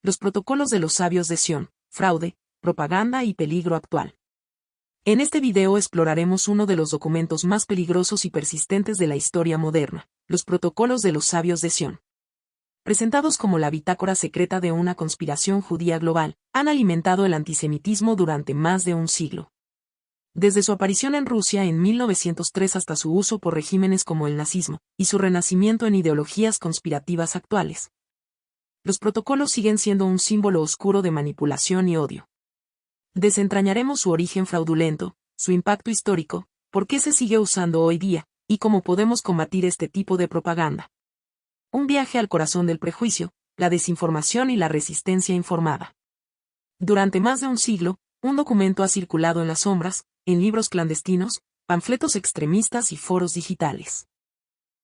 Los protocolos de los sabios de Sion, fraude, propaganda y peligro actual. En este video exploraremos uno de los documentos más peligrosos y persistentes de la historia moderna, los protocolos de los sabios de Sion. Presentados como la bitácora secreta de una conspiración judía global, han alimentado el antisemitismo durante más de un siglo. Desde su aparición en Rusia en 1903 hasta su uso por regímenes como el nazismo, y su renacimiento en ideologías conspirativas actuales. Los protocolos siguen siendo un símbolo oscuro de manipulación y odio. Desentrañaremos su origen fraudulento, su impacto histórico, por qué se sigue usando hoy día, y cómo podemos combatir este tipo de propaganda. Un viaje al corazón del prejuicio, la desinformación y la resistencia informada. Durante más de un siglo, un documento ha circulado en las sombras, en libros clandestinos, panfletos extremistas y foros digitales.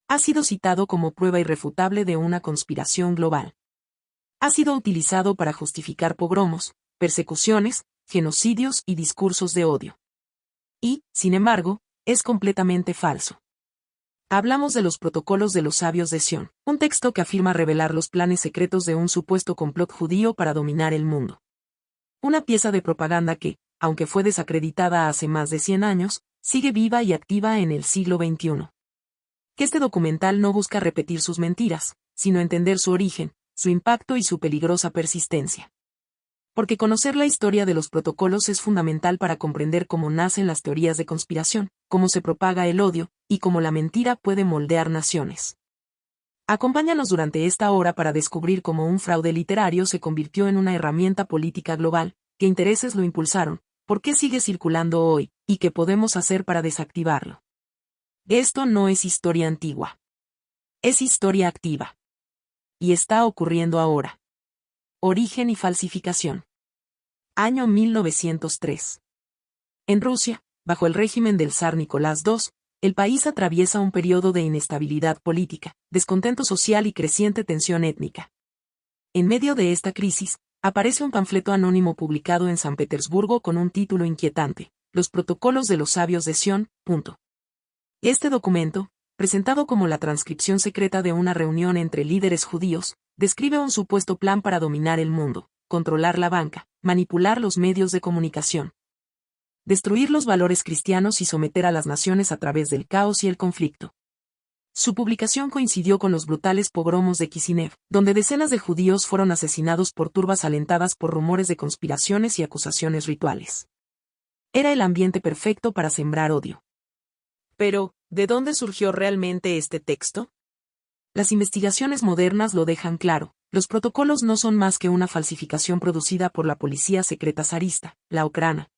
Ha sido citado como prueba irrefutable de una conspiración global. Ha sido utilizado para justificar pogromos, persecuciones, genocidios y discursos de odio. Y, sin embargo, es completamente falso. Hablamos de los protocolos de los sabios de Sion, un texto que afirma revelar los planes secretos de un supuesto complot judío para dominar el mundo. Una pieza de propaganda que, aunque fue desacreditada hace más de 100 años, sigue viva y activa en el siglo XXI. Que este documental no busca repetir sus mentiras, sino entender su origen, su impacto y su peligrosa persistencia. Porque conocer la historia de los protocolos es fundamental para comprender cómo nacen las teorías de conspiración, cómo se propaga el odio, y cómo la mentira puede moldear naciones. Acompáñanos durante esta hora para descubrir cómo un fraude literario se convirtió en una herramienta política global, qué intereses lo impulsaron, por qué sigue circulando hoy, y qué podemos hacer para desactivarlo. Esto no es historia antigua. Es historia activa. Y está ocurriendo ahora. Origen y falsificación. Año 1903. En Rusia, bajo el régimen del zar Nicolás II, el país atraviesa un periodo de inestabilidad política, descontento social y creciente tensión étnica. En medio de esta crisis, aparece un panfleto anónimo publicado en San Petersburgo con un título inquietante, Los protocolos de los sabios de Sion. Este documento, presentado como la transcripción secreta de una reunión entre líderes judíos, describe un supuesto plan para dominar el mundo, controlar la banca, manipular los medios de comunicación, destruir los valores cristianos y someter a las naciones a través del caos y el conflicto. Su publicación coincidió con los brutales pogromos de Kishinev, donde decenas de judíos fueron asesinados por turbas alentadas por rumores de conspiraciones y acusaciones rituales. Era el ambiente perfecto para sembrar odio. Pero, ¿de dónde surgió realmente este texto? Las investigaciones modernas lo dejan claro, los protocolos no son más que una falsificación producida por la policía secreta zarista, la Okhrana,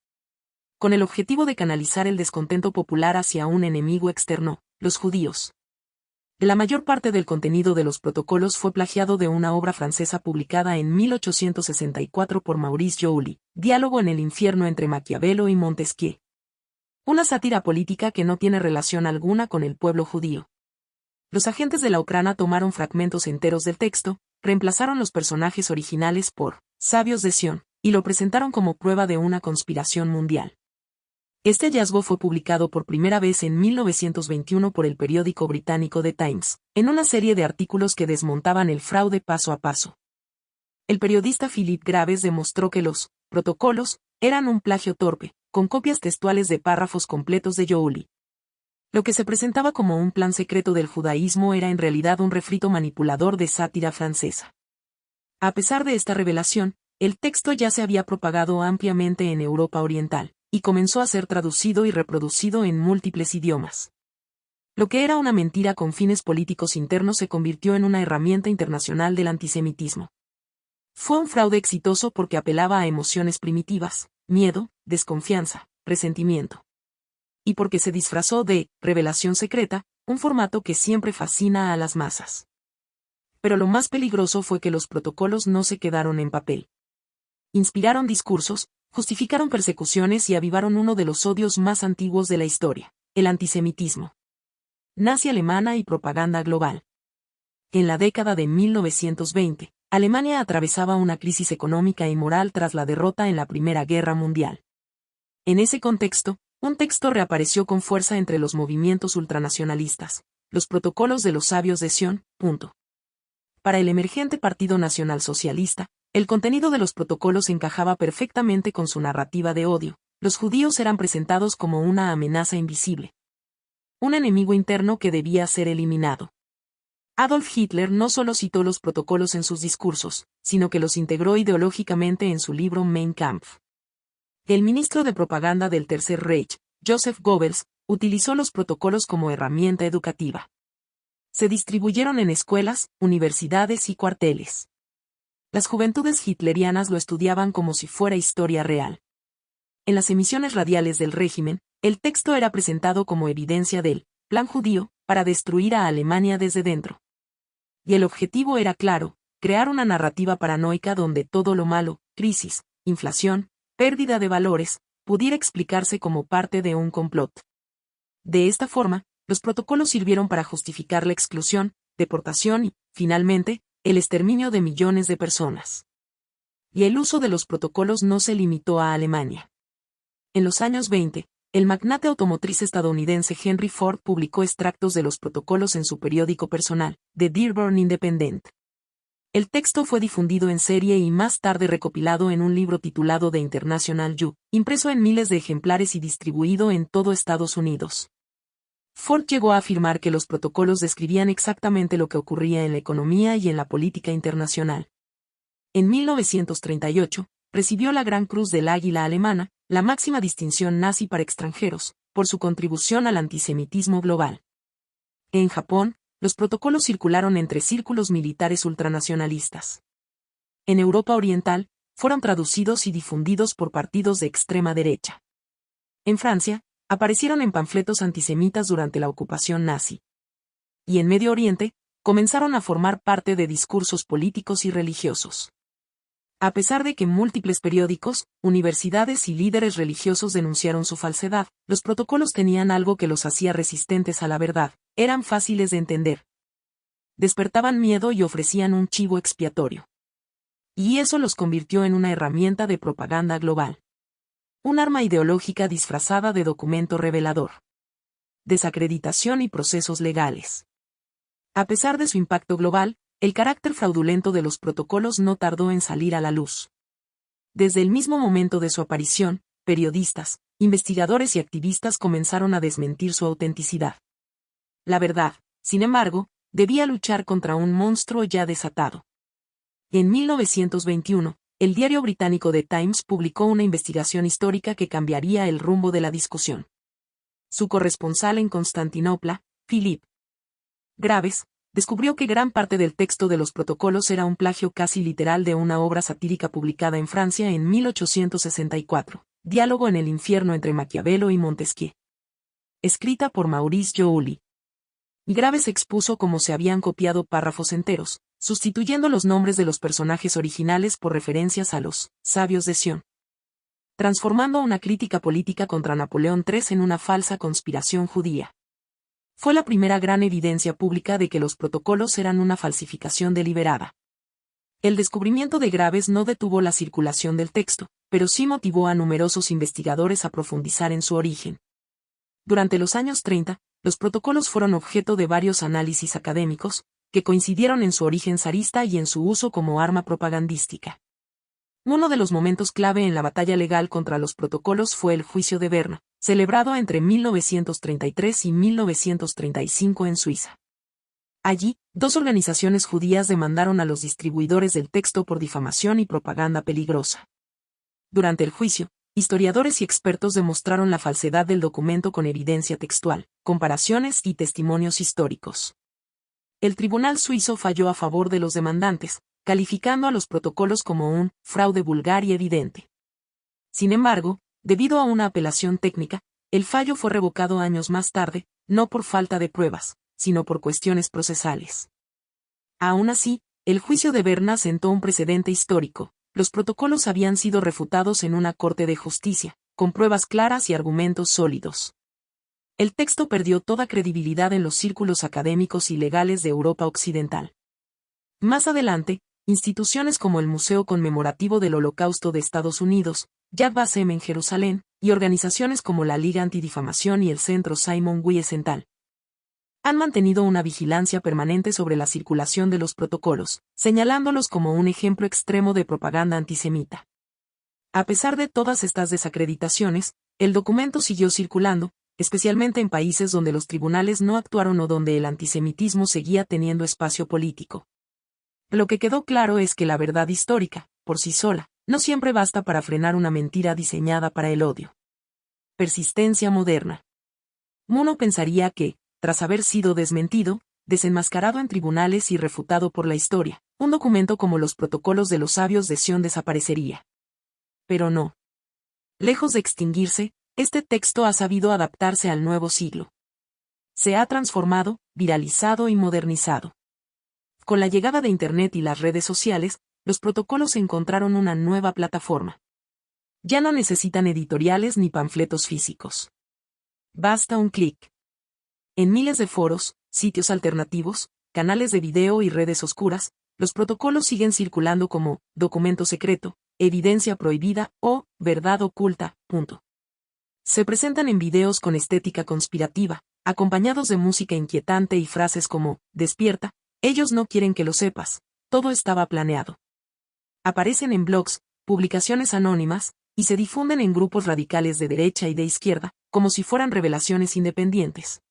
con el objetivo de canalizar el descontento popular hacia un enemigo externo, los judíos. La mayor parte del contenido de los protocolos fue plagiado de una obra francesa publicada en 1864 por Maurice Joly, Diálogo en el infierno entre Maquiavelo y Montesquieu. Una sátira política que no tiene relación alguna con el pueblo judío. Los agentes de la Okhrana tomaron fragmentos enteros del texto, reemplazaron los personajes originales por sabios de Sion, y lo presentaron como prueba de una conspiración mundial. Este hallazgo fue publicado por primera vez en 1921 por el periódico británico The Times, en una serie de artículos que desmontaban el fraude paso a paso. El periodista Philip Graves demostró que los protocolos eran un plagio torpe, con copias textuales de párrafos completos de Joly. Lo que se presentaba como un plan secreto del judaísmo era en realidad un refrito manipulador de sátira francesa. A pesar de esta revelación, el texto ya se había propagado ampliamente en Europa Oriental, y comenzó a ser traducido y reproducido en múltiples idiomas. Lo que era una mentira con fines políticos internos se convirtió en una herramienta internacional del antisemitismo. Fue un fraude exitoso porque apelaba a emociones primitivas, miedo, desconfianza, resentimiento. Y porque se disfrazó de revelación secreta, un formato que siempre fascina a las masas. Pero lo más peligroso fue que los protocolos no se quedaron en papel. Inspiraron discursos, justificaron persecuciones y avivaron uno de los odios más antiguos de la historia, el antisemitismo. Nazi alemana y propaganda global. En la década de 1920, Alemania atravesaba una crisis económica y moral tras la derrota en la Primera Guerra Mundial. En ese contexto, un texto reapareció con fuerza entre los movimientos ultranacionalistas, los protocolos de los sabios de Sion. Para el emergente Partido Nacional Socialista, El contenido de los protocolos encajaba perfectamente con su narrativa de odio. Los judíos eran presentados como una amenaza invisible, un enemigo interno que debía ser eliminado. Adolf Hitler no solo citó los protocolos en sus discursos, sino que los integró ideológicamente en su libro Mein Kampf. El ministro de propaganda del Tercer Reich, Joseph Goebbels, utilizó los protocolos como herramienta educativa. Se distribuyeron en escuelas, universidades y cuarteles. Las juventudes hitlerianas lo estudiaban como si fuera historia real. En las emisiones radiales del régimen, el texto era presentado como evidencia del plan judío para destruir a Alemania desde dentro. Y el objetivo era claro, crear una narrativa paranoica donde todo lo malo, crisis, inflación, pérdida de valores, pudiera explicarse como parte de un complot. De esta forma, los protocolos sirvieron para justificar la exclusión, deportación y, finalmente, el exterminio de millones de personas. Y el uso de los protocolos no se limitó a Alemania. En los años 20, el magnate automotriz estadounidense Henry Ford publicó extractos de los protocolos en su periódico personal, The Dearborn Independent. El texto fue difundido en serie y más tarde recopilado en un libro titulado The International You, impreso en miles de ejemplares y distribuido en todo Estados Unidos. Ford llegó a afirmar que los protocolos describían exactamente lo que ocurría en la economía y en la política internacional. En 1938, recibió la Gran Cruz del Águila Alemana, la máxima distinción nazi para extranjeros, por su contribución al antisemitismo global. En Japón, los protocolos circularon entre círculos militares ultranacionalistas. En Europa Oriental, fueron traducidos y difundidos por partidos de extrema derecha. En Francia, aparecieron en panfletos antisemitas durante la ocupación nazi. Y en Medio Oriente, comenzaron a formar parte de discursos políticos y religiosos. A pesar de que múltiples periódicos, universidades y líderes religiosos denunciaron su falsedad, los protocolos tenían algo que los hacía resistentes a la verdad, eran fáciles de entender. Despertaban miedo y ofrecían un chivo expiatorio. Y eso los convirtió en una herramienta de propaganda global. Un arma ideológica disfrazada de documento revelador. Desacreditación y procesos legales. A pesar de su impacto global, el carácter fraudulento de los protocolos no tardó en salir a la luz. Desde el mismo momento de su aparición, periodistas, investigadores y activistas comenzaron a desmentir su autenticidad. La verdad, sin embargo, debía luchar contra un monstruo ya desatado. En 1921, el diario británico The Times publicó una investigación histórica que cambiaría el rumbo de la discusión. Su corresponsal en Constantinopla, Philip Graves, descubrió que gran parte del texto de los protocolos era un plagio casi literal de una obra satírica publicada en Francia en 1864, Diálogo en el infierno entre Maquiavelo y Montesquieu. Escrita por Maurice Joly. Graves expuso cómo se habían copiado párrafos enteros, sustituyendo los nombres de los personajes originales por referencias a los sabios de Sion, transformando una crítica política contra Napoleón III en una falsa conspiración judía. Fue la primera gran evidencia pública de que los protocolos eran una falsificación deliberada. El descubrimiento de Graves no detuvo la circulación del texto, pero sí motivó a numerosos investigadores a profundizar en su origen. Durante los años 30, los protocolos fueron objeto de varios análisis académicos, que coincidieron en su origen zarista y en su uso como arma propagandística. Uno de los momentos clave en la batalla legal contra los protocolos fue el Juicio de Berna, celebrado entre 1933 y 1935 en Suiza. Allí, dos organizaciones judías demandaron a los distribuidores del texto por difamación y propaganda peligrosa. Durante el juicio, historiadores y expertos demostraron la falsedad del documento con evidencia textual, comparaciones y testimonios históricos. El tribunal suizo falló a favor de los demandantes, calificando a los protocolos como un fraude vulgar y evidente. Sin embargo, debido a una apelación técnica, el fallo fue revocado años más tarde, no por falta de pruebas, sino por cuestiones procesales. Aún así, el juicio de Berna sentó un precedente histórico. Los protocolos habían sido refutados en una corte de justicia, con pruebas claras y argumentos sólidos. El texto perdió toda credibilidad en los círculos académicos y legales de Europa Occidental. Más adelante, instituciones como el Museo Conmemorativo del Holocausto de Estados Unidos, Yad Vashem en Jerusalén, y organizaciones como la Liga Antidifamación y el Centro Simon Wiesenthal Han mantenido una vigilancia permanente sobre la circulación de los protocolos, señalándolos como un ejemplo extremo de propaganda antisemita. A pesar de todas estas desacreditaciones, el documento siguió circulando, especialmente en países donde los tribunales no actuaron o donde el antisemitismo seguía teniendo espacio político. Lo que quedó claro es que la verdad histórica, por sí sola, no siempre basta para frenar una mentira diseñada para el odio. Persistencia moderna. Uno pensaría que, tras haber sido desmentido, desenmascarado en tribunales y refutado por la historia, un documento como los Protocolos de los Sabios de Sion desaparecería. Pero no. Lejos de extinguirse, este texto ha sabido adaptarse al nuevo siglo. Se ha transformado, viralizado y modernizado. Con la llegada de Internet y las redes sociales, los protocolos encontraron una nueva plataforma. Ya no necesitan editoriales ni panfletos físicos. Basta un clic. En miles de foros, sitios alternativos, canales de video y redes oscuras, los protocolos siguen circulando como documento secreto, evidencia prohibida o verdad oculta. Se presentan en videos con estética conspirativa, acompañados de música inquietante y frases como despierta, ellos no quieren que lo sepas, todo estaba planeado. Aparecen en blogs, publicaciones anónimas, y se difunden en grupos radicales de derecha y de izquierda, como si fueran revelaciones independientes.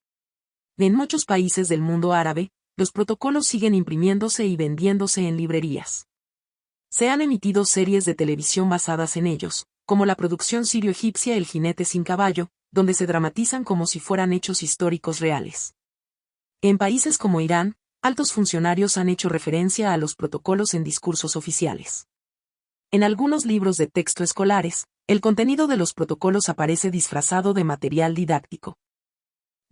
En muchos países del mundo árabe, los protocolos siguen imprimiéndose y vendiéndose en librerías. Se han emitido series de televisión basadas en ellos, como la producción sirio-egipcia El jinete sin caballo, donde se dramatizan como si fueran hechos históricos reales. En países como Irán, altos funcionarios han hecho referencia a los protocolos en discursos oficiales. En algunos libros de texto escolares, el contenido de los protocolos aparece disfrazado de material didáctico.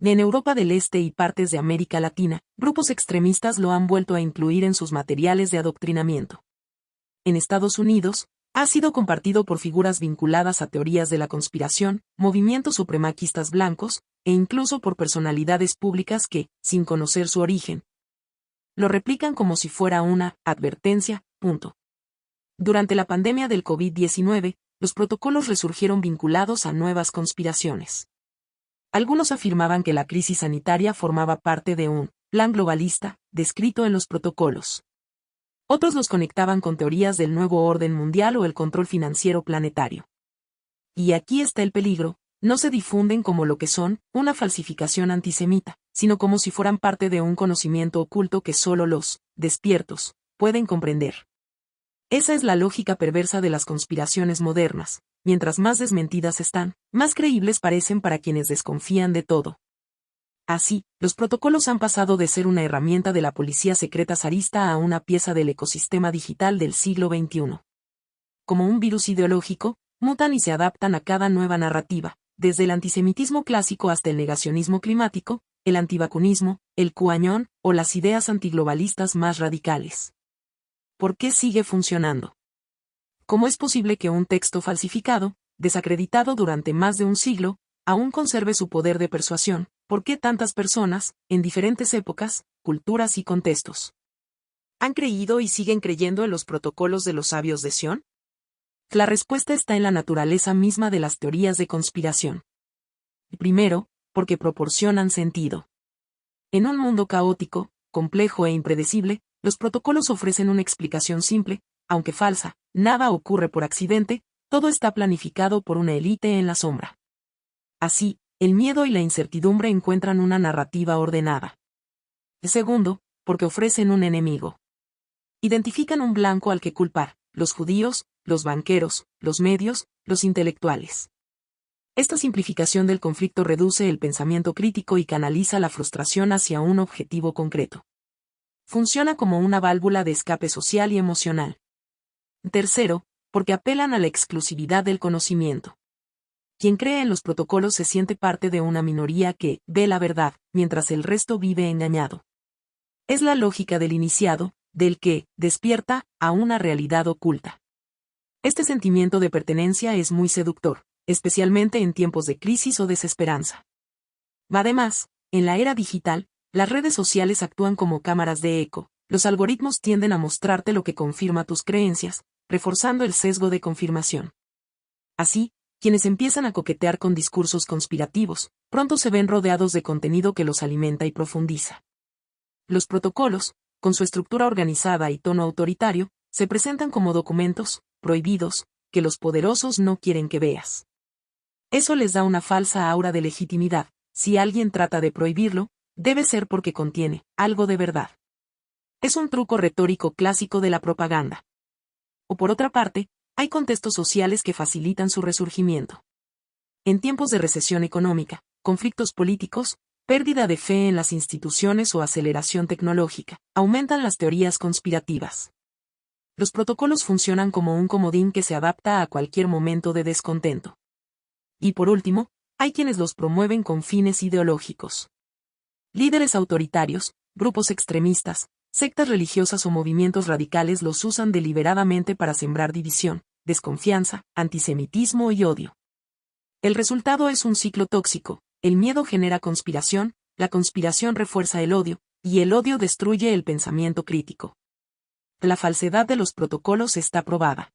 En Europa del Este y partes de América Latina, grupos extremistas lo han vuelto a incluir en sus materiales de adoctrinamiento. En Estados Unidos, ha sido compartido por figuras vinculadas a teorías de la conspiración, movimientos supremacistas blancos, e incluso por personalidades públicas que, sin conocer su origen, lo replican como si fuera una advertencia. Durante la pandemia del COVID-19, los protocolos resurgieron vinculados a nuevas conspiraciones. Algunos afirmaban que la crisis sanitaria formaba parte de un plan globalista, descrito en los protocolos. Otros los conectaban con teorías del nuevo orden mundial o el control financiero planetario. Y aquí está el peligro, no se difunden como lo que son, una falsificación antisemita, sino como si fueran parte de un conocimiento oculto que solo los despiertos pueden comprender. Esa es la lógica perversa de las conspiraciones modernas. Mientras más desmentidas están, más creíbles parecen para quienes desconfían de todo. Así, los protocolos han pasado de ser una herramienta de la policía secreta zarista a una pieza del ecosistema digital del siglo XXI. Como un virus ideológico, mutan y se adaptan a cada nueva narrativa, desde el antisemitismo clásico hasta el negacionismo climático, el antivacunismo, el QAnon o las ideas antiglobalistas más radicales. ¿Por qué sigue funcionando? ¿Cómo es posible que un texto falsificado, desacreditado durante más de un siglo, aún conserve su poder de persuasión? ¿Por qué tantas personas, en diferentes épocas, culturas y contextos, han creído y siguen creyendo en los protocolos de los sabios de Sion? La respuesta está en la naturaleza misma de las teorías de conspiración. Primero, porque proporcionan sentido. En un mundo caótico, complejo e impredecible, los protocolos ofrecen una explicación simple, aunque falsa. Nada ocurre por accidente, todo está planificado por una élite en la sombra. Así, el miedo y la incertidumbre encuentran una narrativa ordenada. Segundo, porque ofrecen un enemigo. Identifican un blanco al que culpar: los judíos, los banqueros, los medios, los intelectuales. Esta simplificación del conflicto reduce el pensamiento crítico y canaliza la frustración hacia un objetivo concreto. Funciona como una válvula de escape social y emocional. Tercero, porque apelan a la exclusividad del conocimiento. Quien cree en los protocolos se siente parte de una minoría que ve la verdad, mientras el resto vive engañado. Es la lógica del iniciado, del que despierta a una realidad oculta. Este sentimiento de pertenencia es muy seductor, especialmente en tiempos de crisis o desesperanza. Además, en la era digital, las redes sociales actúan como cámaras de eco. Los algoritmos tienden a mostrarte lo que confirma tus creencias, reforzando el sesgo de confirmación. Así, Quienes empiezan a coquetear con discursos conspirativos, pronto se ven rodeados de contenido que los alimenta y profundiza. Los protocolos, con su estructura organizada y tono autoritario, se presentan como documentos, prohibidos, que los poderosos no quieren que veas. Eso les da una falsa aura de legitimidad. Si alguien trata de prohibirlo, debe ser porque contiene algo de verdad. Es un truco retórico clásico de la propaganda. O por otra parte, hay contextos sociales que facilitan su resurgimiento. En tiempos de recesión económica, conflictos políticos, pérdida de fe en las instituciones o aceleración tecnológica, aumentan las teorías conspirativas. Los protocolos funcionan como un comodín que se adapta a cualquier momento de descontento. Y por último, hay quienes los promueven con fines ideológicos. Líderes autoritarios, grupos extremistas, sectas religiosas o movimientos radicales los usan deliberadamente para sembrar división, desconfianza, antisemitismo y odio. El resultado es un ciclo tóxico: el miedo genera conspiración, la conspiración refuerza el odio, y el odio destruye el pensamiento crítico. La falsedad de los protocolos está probada.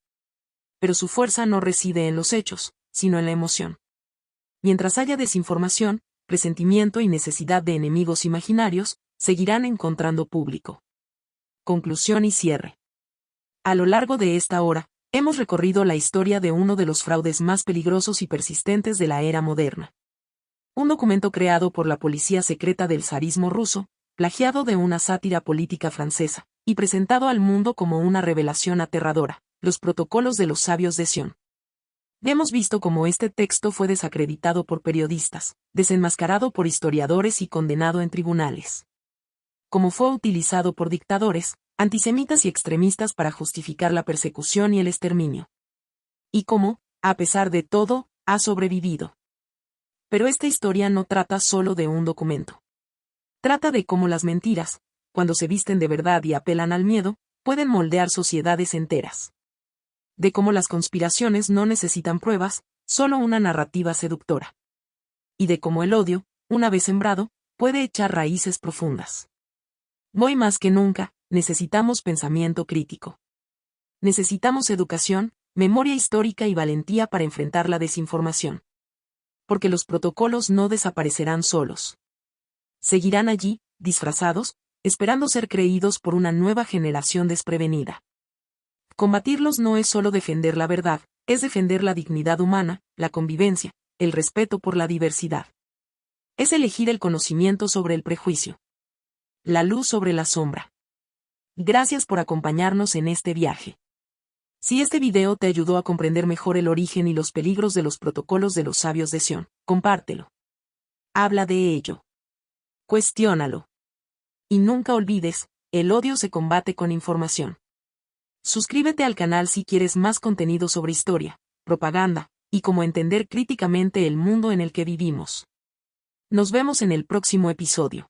Pero su fuerza no reside en los hechos, sino en la emoción. Mientras haya desinformación, presentimiento y necesidad de enemigos imaginarios, seguirán encontrando público. Conclusión y cierre. A lo largo de esta hora, hemos recorrido la historia de uno de los fraudes más peligrosos y persistentes de la era moderna. Un documento creado por la policía secreta del zarismo ruso, plagiado de una sátira política francesa, y presentado al mundo como una revelación aterradora: los protocolos de los sabios de Sion. Hemos visto cómo este texto fue desacreditado por periodistas, desenmascarado por historiadores y condenado en tribunales. Cómo fue utilizado por dictadores, antisemitas y extremistas para justificar la persecución y el exterminio. Y cómo, a pesar de todo, ha sobrevivido. Pero esta historia no trata solo de un documento. Trata de cómo las mentiras, cuando se visten de verdad y apelan al miedo, pueden moldear sociedades enteras. De cómo las conspiraciones no necesitan pruebas, solo una narrativa seductora. Y de cómo el odio, una vez sembrado, puede echar raíces profundas. Hoy más que nunca, necesitamos pensamiento crítico. Necesitamos educación, memoria histórica y valentía para enfrentar la desinformación. Porque los protocolos no desaparecerán solos. Seguirán allí, disfrazados, esperando ser creídos por una nueva generación desprevenida. Combatirlos no es solo defender la verdad, es defender la dignidad humana, la convivencia, el respeto por la diversidad. Es elegir el conocimiento sobre el prejuicio. La luz sobre la sombra. Gracias por acompañarnos en este viaje. Si este video te ayudó a comprender mejor el origen y los peligros de los protocolos de los sabios de Sion, compártelo. Habla de ello. Cuestiónalo. Y nunca olvides, el odio se combate con información. Suscríbete al canal si quieres más contenido sobre historia, propaganda, y cómo entender críticamente el mundo en el que vivimos. Nos vemos en el próximo episodio.